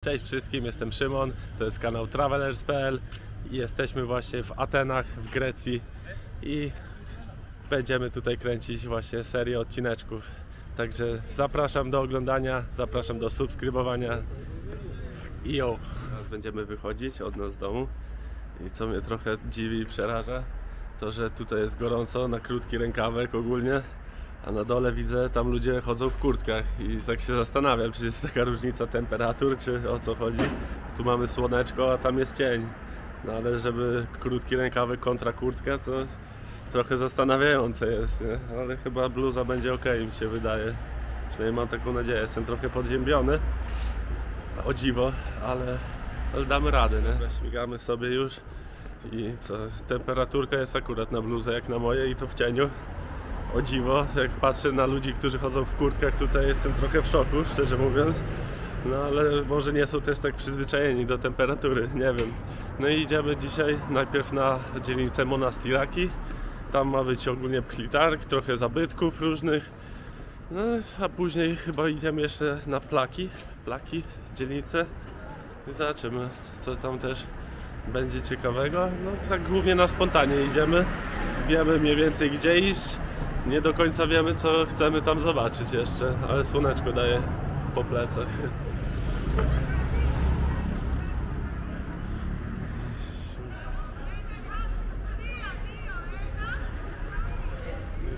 Cześć wszystkim, jestem Szymon, to jest kanał Travelers.pl i jesteśmy właśnie w Atenach, w Grecji i będziemy tutaj kręcić właśnie serię odcineczków. Także zapraszam do oglądania, zapraszam do subskrybowania i jo! Teraz będziemy wychodzić od nas z domu i co mnie trochę dziwi i przeraża, to że tutaj jest gorąco, na krótki rękawek ogólnie, a na dole widzę, tam ludzie chodzą w kurtkach i tak się zastanawiam, czy jest taka różnica temperatur, czy o co chodzi. Tu mamy słoneczko, a tam jest cień. No ale żeby krótki rękawek kontra kurtka, to trochę zastanawiające jest, nie? Ale chyba bluza będzie ok, mi się wydaje. Przynajmniej mam taką nadzieję. Jestem trochę podziębiony, o dziwo, ale damy radę, nie? Śmigamy sobie już i co, temperaturka jest akurat na bluzę jak na moje i to w cieniu. O dziwo, jak patrzę na ludzi, którzy chodzą w kurtkach, tutaj jestem trochę w szoku, szczerze mówiąc. No ale może nie są też tak przyzwyczajeni do temperatury, nie wiem. No i idziemy dzisiaj najpierw na dzielnicę Monastiraki. Tam ma być ogólnie pchlitarg, trochę zabytków różnych. No a później chyba idziemy jeszcze na Plaki, dzielnicę. I zobaczymy, co tam też będzie ciekawego. No tak głównie na spontanie idziemy. Wiemy mniej więcej gdzie iść. Nie do końca wiemy, co chcemy tam zobaczyć jeszcze, ale słoneczko daje po plecach.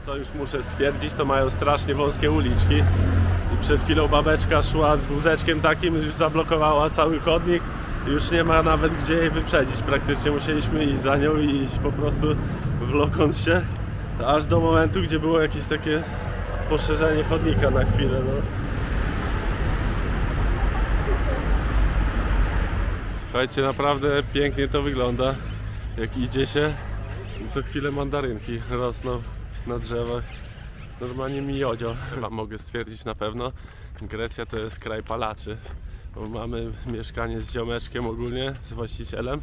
Co już muszę stwierdzić, to mają strasznie wąskie uliczki. I przed chwilą babeczka szła z wózeczkiem takim, już zablokowała cały chodnik. Już nie ma nawet gdzie jej wyprzedzić. Praktycznie musieliśmy iść za nią i iść po prostu wlokąc się. Aż do momentu, gdzie było jakieś takie poszerzenie chodnika na chwilę, no. Słuchajcie, naprawdę pięknie to wygląda, jak idzie się. Co chwilę mandarynki rosną na drzewach. Normalnie mi jodzio. Chyba mogę stwierdzić na pewno, Grecja to jest kraj palaczy. Bo mamy mieszkanie z ziomeczkiem ogólnie, z właścicielem.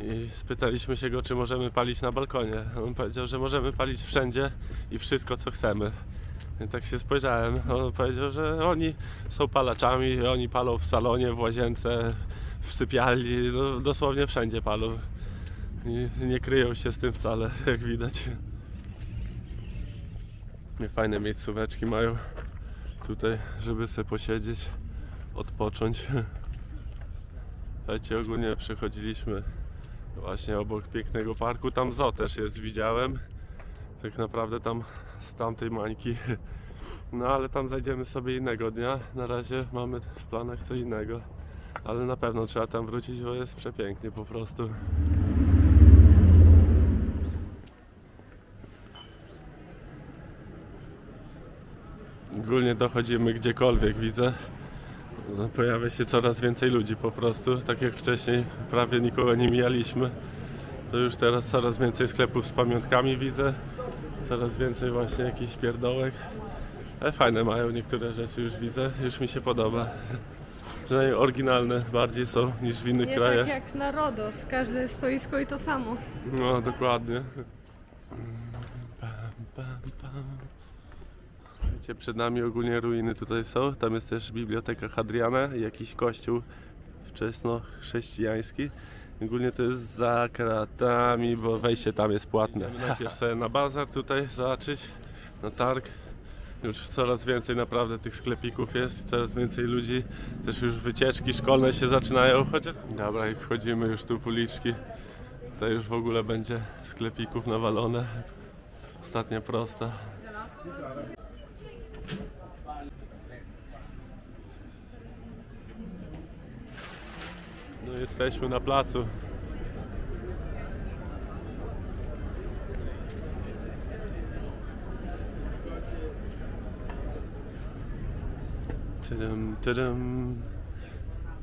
I spytaliśmy się go, czy możemy palić na balkonie. On powiedział, że możemy palić wszędzie i wszystko, co chcemy. I tak się spojrzałem. On powiedział, że oni są palaczami, oni palą w salonie, w łazience, w sypialni, no, dosłownie wszędzie palą. I nie kryją się z tym wcale, jak widać. Fajne miejscóweczki mają tutaj, żeby sobie posiedzieć, odpocząć. Słuchajcie, ogólnie przechodziliśmy właśnie obok pięknego parku, tam zoo też jest, widziałem. Tak naprawdę tam z tamtej mańki. No ale tam zajdziemy sobie innego dnia. Na razie mamy w planach co innego. Ale na pewno trzeba tam wrócić, bo jest przepięknie po prostu. Ogólnie dochodzimy gdziekolwiek, widzę. No, pojawia się coraz więcej ludzi po prostu, tak jak wcześniej prawie nikogo nie mijaliśmy, to już teraz coraz więcej sklepów z pamiątkami widzę, coraz więcej właśnie jakichś pierdołek, ale fajne mają niektóre rzeczy, już widzę, już mi się podoba, przynajmniej oryginalne bardziej są niż w innych krajach. Tak jak na Rodos, każde stoisko i to samo. No dokładnie. Przed nami ogólnie ruiny tutaj są, tam jest też biblioteka Hadriana i jakiś kościół wczesnochrześcijański. Ogólnie to jest za kratami, bo wejście tam jest płatne. Najpierw sobie na bazar tutaj zobaczyć, na targ. Już coraz więcej naprawdę tych sklepików jest, coraz więcej ludzi. Też już wycieczki szkolne się zaczynają, chociaż... Dobra, i wchodzimy już tu w uliczki. Tutaj już w ogóle będzie sklepików nawalone. Ostatnia prosta. No jesteśmy na placu.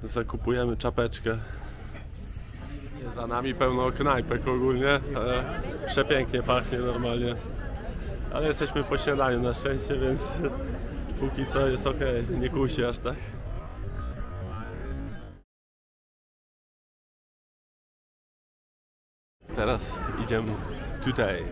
Zakupujemy czapeczkę. Za nami pełno knajpek ogólnie. Przepięknie pachnie normalnie. Ale jesteśmy po śniadaniu na szczęście, więc póki co jest ok, nie kusi aż tak. Teraz idziemy tutaj.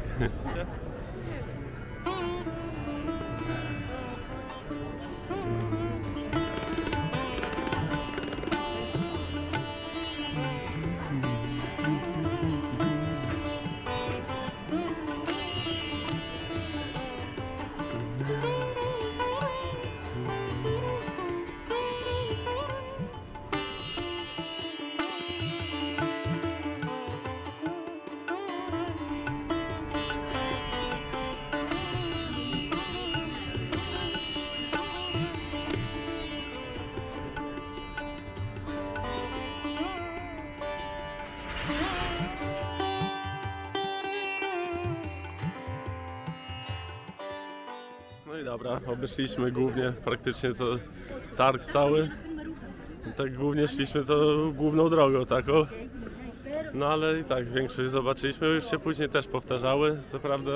Dobra, obeszliśmy głównie praktycznie to targ cały. Tak głównie szliśmy to główną drogą taką. No ale i tak większość zobaczyliśmy, już się później też powtarzały. Co prawda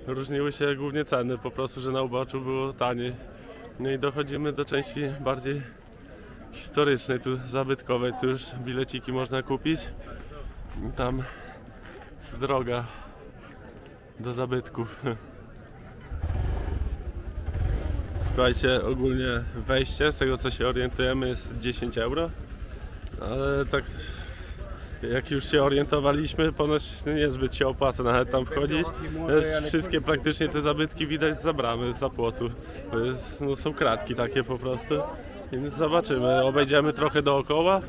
różniły się głównie ceny, po prostu, że na uboczu było taniej. No i dochodzimy do części bardziej historycznej, tu zabytkowej, tu już bileciki można kupić. I tam jest droga do zabytków. Słuchajcie, ogólnie wejście, z tego co się orientujemy, jest 10 euro, ale tak jak już się orientowaliśmy, ponoć niezbyt się opłaca nawet tam wchodzić. Wszystkie praktycznie te zabytki widać za bramy, za płotu. To jest, no, są kratki takie po prostu. Więc zobaczymy, obejdziemy trochę dookoła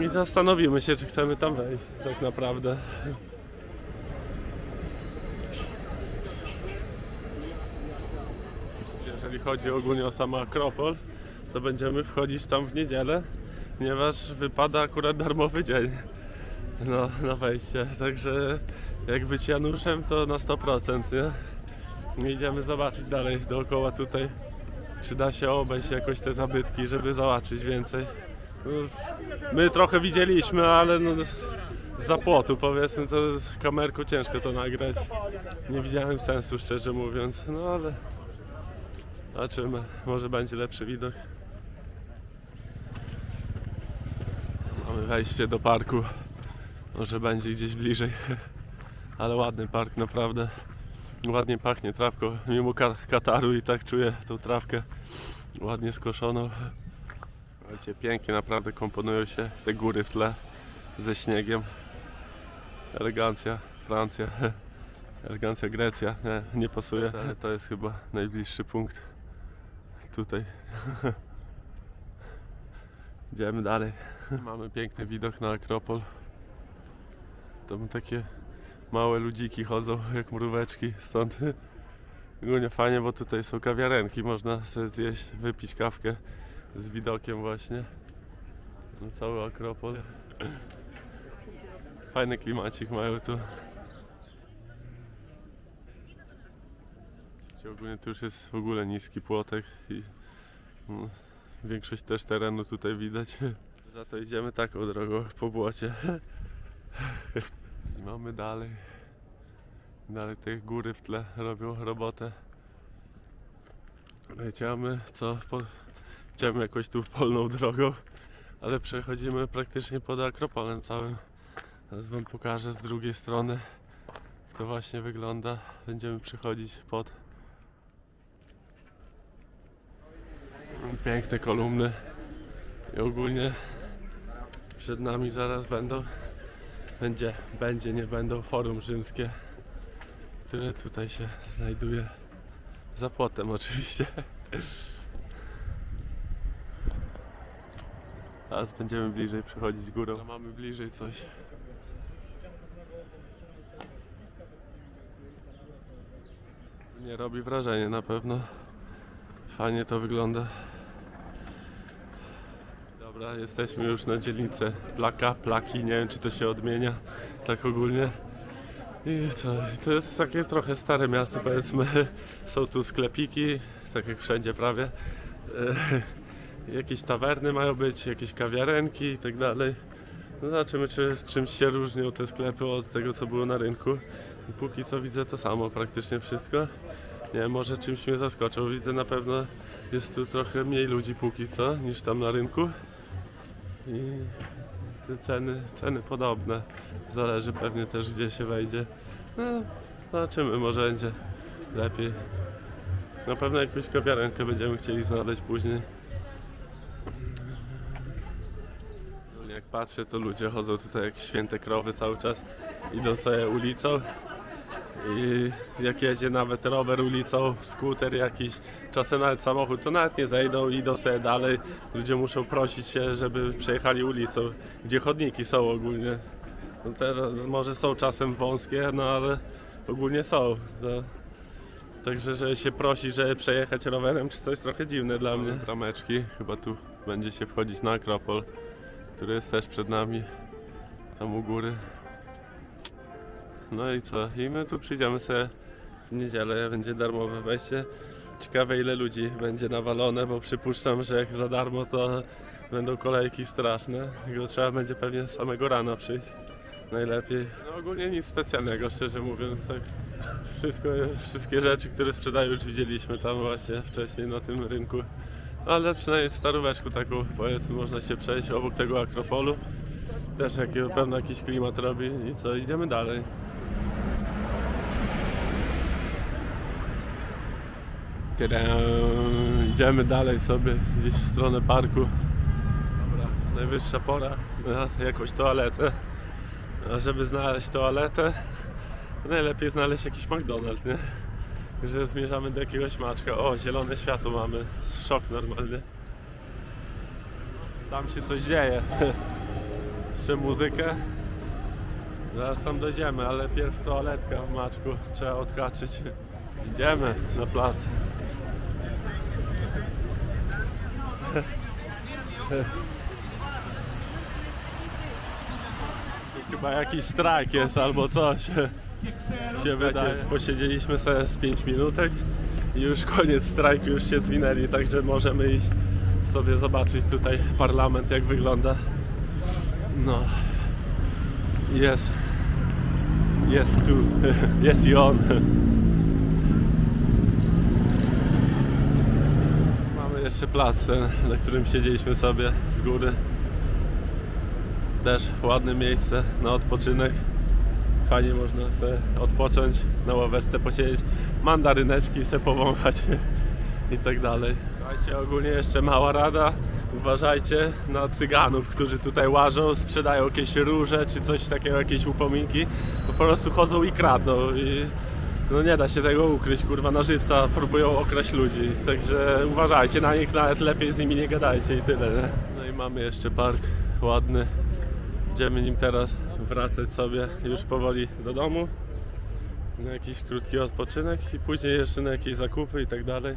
i zastanowimy się, czy chcemy tam wejść tak naprawdę. Jeżeli chodzi ogólnie o sam Akropol, to będziemy wchodzić tam w niedzielę, ponieważ wypada akurat darmowy dzień na wejście. Także jak być Januszem, to na 100%, nie? Idziemy zobaczyć dalej dookoła tutaj, czy da się obejść jakoś te zabytki, żeby zobaczyć więcej. My trochę widzieliśmy, ale no, za płotu powiedzmy, to z kamerką ciężko to nagrać. Nie widziałem sensu, szczerze mówiąc, no ale zobaczymy, może będzie lepszy widok. Mamy wejście do parku, może będzie gdzieś bliżej, ale ładny park naprawdę. Ładnie pachnie trawką, mimo Kataru i tak czuję tą trawkę ładnie skoszoną. Słuchajcie, pięknie naprawdę komponują się te góry w tle ze śniegiem. Elegancja Francja, elegancja Grecja, nie pasuje, ale to jest chyba najbliższy punkt tutaj. Idziemy dalej. Mamy piękny widok na Akropol. Tam takie małe ludziki chodzą jak mróweczki stąd. Ogólnie fajnie, bo tutaj są kawiarenki, można sobie zjeść, wypić kawkę z widokiem właśnie na cały Akropol. Fajny klimacik mają tu. Ogólnie tu już jest w ogóle niski płotek i większość też terenu tutaj widać. Za to idziemy taką drogą po błocie. I mamy dalej te góry w tle robią robotę. Leciamy, idziemy jakoś tu polną drogą, ale przechodzimy praktycznie pod Akropolem całym. Teraz wam pokażę z drugiej strony, jak to właśnie wygląda. Będziemy przechodzić pod piękne kolumny i ogólnie przed nami zaraz nie będą Forum Rzymskie, które tutaj się znajduje za płotem oczywiście. Teraz będziemy bliżej przechodzić górą. No, mamy bliżej coś. Nie robi wrażenia na pewno. Fajnie to wygląda. Dobra, jesteśmy już na dzielnicy Plaki, nie wiem czy to się odmienia tak ogólnie. I to jest takie trochę stare miasto, powiedzmy. Są tu sklepiki, tak jak wszędzie prawie. Jakieś tawerny mają być, jakieś kawiarenki i tak dalej. No zobaczymy, czy czymś się różnią te sklepy od tego, co było na rynku. I póki co widzę to samo, praktycznie wszystko. Nie wiem, może czymś mnie zaskoczą. Widzę, na pewno jest tu trochę mniej ludzi póki co niż tam na rynku. I te ceny podobne. Zależy pewnie też, gdzie się wejdzie. No, zobaczymy, może będzie lepiej. Na pewno jakąś kawiarenkę będziemy chcieli znaleźć później. Jak patrzę, to ludzie chodzą tutaj jak święte krowy cały czas. Idą sobie ulicą. I jak jedzie nawet rower ulicą, skuter jakiś, czasem nawet samochód, to nawet nie zejdą, idą sobie dalej. Ludzie muszą prosić się, żeby przejechali ulicą, gdzie chodniki są ogólnie. No teraz może są czasem wąskie, no ale ogólnie są. No. Także, że się prosi, żeby przejechać rowerem, czy coś trochę dziwne dla mnie. Brameczki, chyba tu będzie się wchodzić na Akropol, który jest też przed nami, tam u góry. No i co? I my tu przyjdziemy sobie w niedzielę będzie darmowe wejście. Ciekawe ile ludzi będzie nawalone, bo przypuszczam, że jak za darmo to będą kolejki straszne. Tylko trzeba będzie pewnie z samego rana przyjść. Najlepiej. No ogólnie nic specjalnego, szczerze mówiąc. Tak. Wszystkie rzeczy, które sprzedają, już widzieliśmy tam właśnie wcześniej na tym rynku. Ale przynajmniej w Staróweczku taką, powiedzmy, można się przejść obok tego Akropolu. Też pewno jakiś klimat robi i co, idziemy dalej. Idziemy dalej sobie gdzieś w stronę parku. Dobra, najwyższa pora na jakąś toaletę. A żeby znaleźć toaletę, to najlepiej znaleźć jakiś McDonald's, nie? Że zmierzamy do jakiegoś maczka. O, zielone światło mamy. Szok normalny. Tam się coś dzieje. Jeszcze muzykę. Zaraz tam dojdziemy, ale pierw toaletka w maczku. Trzeba odhaczyć. Idziemy na plac. Chyba jakiś strajk jest albo coś się wydaje. Posiedzieliśmy sobie z 5 minutek i już koniec strajku, już się zwinęli, także możemy iść sobie zobaczyć tutaj parlament, jak wygląda. No, jest tu, jest i on. Mamy jeszcze plac, na którym siedzieliśmy sobie z góry. Też ładne miejsce na odpoczynek. Fajnie można sobie odpocząć, na ławeczce posiedzieć, mandaryneczki sobie powąchać i tak dalej. Słuchajcie, ogólnie jeszcze mała rada. Uważajcie na cyganów, którzy tutaj łażą, sprzedają jakieś róże czy coś takiego, jakieś upominki. Po prostu chodzą i kradną i no nie da się tego ukryć, kurwa, na żywca próbują okraść ludzi. Także uważajcie na nich, nawet lepiej z nimi nie gadajcie i tyle, nie? No i mamy jeszcze park ładny. Będziemy nim teraz wracać sobie już powoli do domu na jakiś krótki odpoczynek i później jeszcze na jakieś zakupy i tak dalej.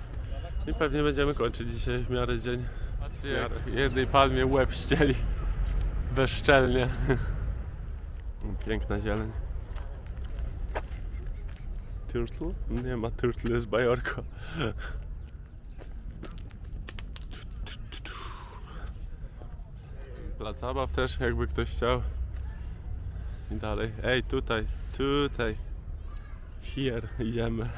I pewnie będziemy kończyć dzisiaj w miarę dzień. Patrzcie, jak jednej palmie łeb ścieli bezczelnie. Piękna zieleń. Turtle? Nie ma turtle, jest bajorko. Plac zabaw też, jakby ktoś chciał. I dalej. Ej, tutaj. Here, idziemy.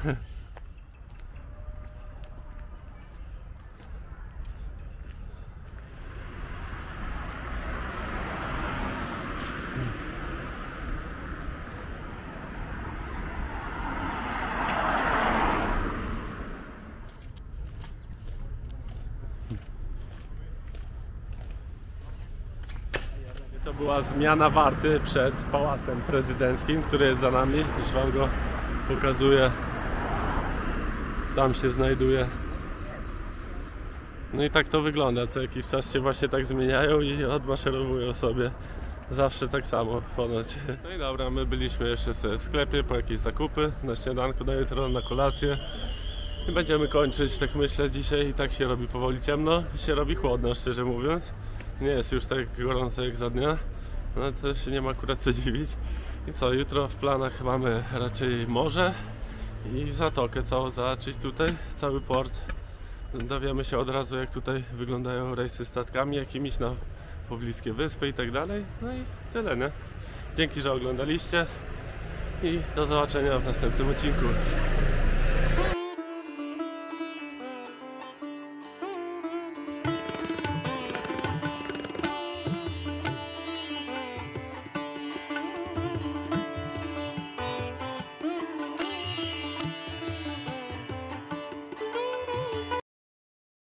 To była zmiana warty przed Pałacem Prezydenckim, który jest za nami. Już wam go pokazuję. Tam się znajduje. No i tak to wygląda. Co jakiś czas się właśnie tak zmieniają i odmaszerowują sobie. Zawsze tak samo ponoć. No i dobra, my byliśmy jeszcze sobie w sklepie po jakieś zakupy na śniadanko, na jutro, na kolację. I będziemy kończyć, tak myślę, dzisiaj. I tak się robi powoli ciemno i się robi chłodno, szczerze mówiąc. Nie jest już tak gorąco jak za dnia, no to się nie ma akurat co dziwić. I co, jutro w planach mamy raczej morze i zatokę całą zobaczyć tutaj, cały port. Dowiemy się od razu, jak tutaj wyglądają rejsy statkami jakimiś na pobliskie wyspy i tak dalej. No i tyle, nie? Dzięki, że oglądaliście i do zobaczenia w następnym odcinku.